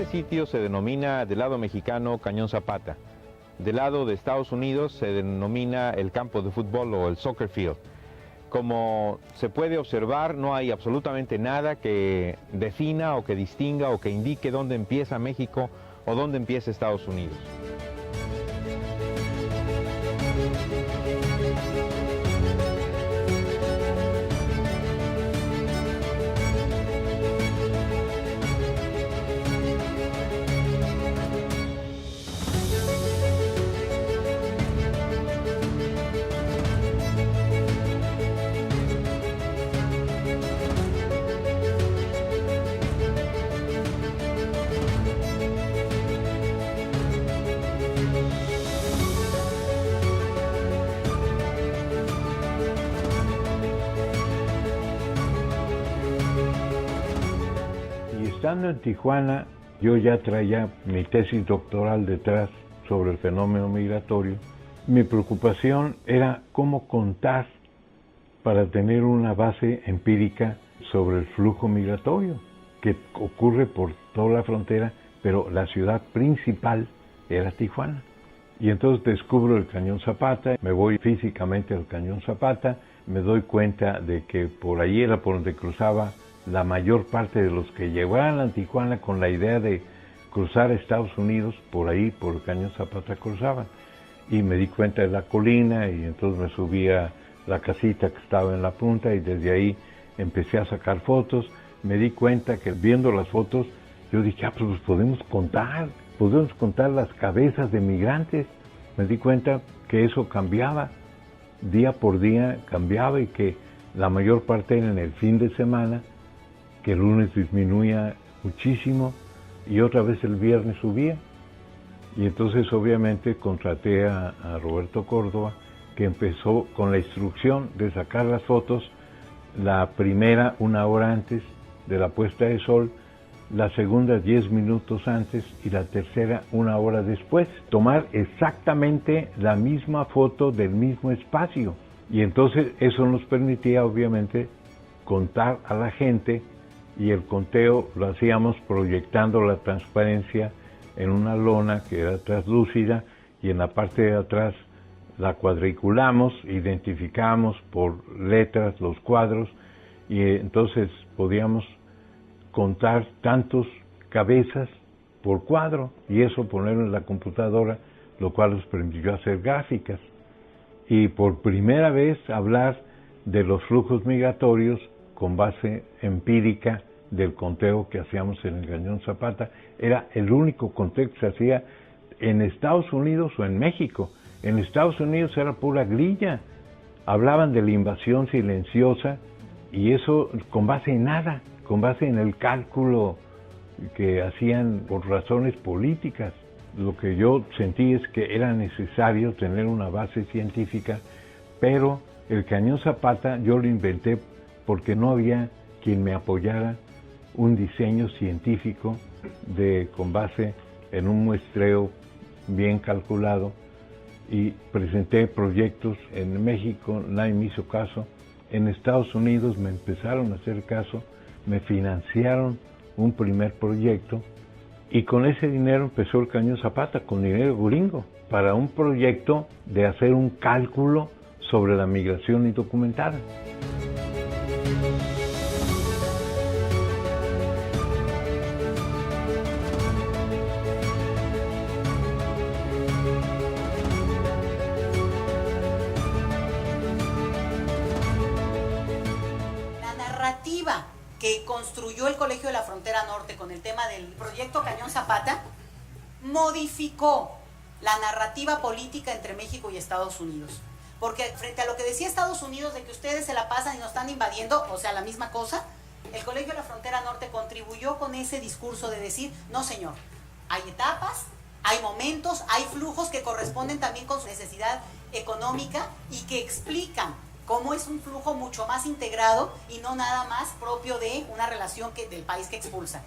sitio se denomina del lado mexicano Cañón Zapata. Del lado de Estados Unidos se denomina el campo de fútbol o el soccer field. Como se puede observar, no hay absolutamente nada que defina o que distinga o que indique dónde empieza México o dónde empieza Estados Unidos. Estando en Tijuana, yo ya traía mi tesis doctoral detrás sobre el fenómeno migratorio. Mi preocupación era cómo contar para tener una base empírica sobre el flujo migratorio que ocurre por toda la frontera, pero la ciudad principal era Tijuana. Y entonces descubro el Cañón Zapata, me voy físicamente al Cañón Zapata, me doy cuenta de que por ahí era por donde cruzaba la mayor parte de los que llegaban a Tijuana con la idea de cruzar a Estados Unidos, por ahí, por el Cañón Zapata cruzaban. Y me di cuenta de la colina y entonces me subí a la casita que estaba en la punta y desde ahí empecé a sacar fotos. Me di cuenta que viendo las fotos, yo dije, pues podemos contar las cabezas de migrantes. Me di cuenta que eso cambiaba, día por día cambiaba y que la mayor parte era en el fin de semana, que el lunes disminuía muchísimo y otra vez el viernes subía. Y entonces obviamente contraté a Roberto Córdoba, que empezó con la instrucción de sacar las fotos, la primera 1 hora antes de la puesta de sol, la segunda 10 minutos antes y la tercera 1 hora después. Tomar exactamente la misma foto del mismo espacio. Y entonces eso nos permitía obviamente contar a la gente, y el conteo lo hacíamos proyectando la transparencia en una lona que era translúcida y en la parte de atrás la cuadriculamos, identificamos por letras los cuadros y entonces podíamos contar tantos cabezas por cuadro y eso ponerlo en la computadora, lo cual nos permitió hacer gráficas y por primera vez hablar de los flujos migratorios con base empírica del conteo que hacíamos en el Cañón Zapata. Era el único conteo que se hacía en Estados Unidos o en México. En Estados Unidos era pura grilla. Hablaban de la invasión silenciosa y eso con base en nada, con base en el cálculo que hacían por razones políticas. Lo que yo sentí es que era necesario tener una base científica, pero el Cañón Zapata yo lo inventé porque no había quien me apoyara un diseño científico con base en un muestreo bien calculado y presenté proyectos en México, nadie me hizo caso. En Estados Unidos me empezaron a hacer caso, me financiaron un primer proyecto y con ese dinero empezó el Cañón Zapata, con dinero gringo, para un proyecto de hacer un cálculo sobre la migración indocumentada. Que construyó el Colegio de la Frontera Norte con el tema del proyecto Cañón Zapata, modificó la narrativa política entre México y Estados Unidos. Porque frente a lo que decía Estados Unidos de que ustedes se la pasan y nos están invadiendo, o sea, la misma cosa, el Colegio de la Frontera Norte contribuyó con ese discurso de decir, no señor, hay etapas, hay momentos, hay flujos que corresponden también con su necesidad económica y que explican cómo es un flujo mucho más integrado y no nada más propio de una relación del país que expulsa.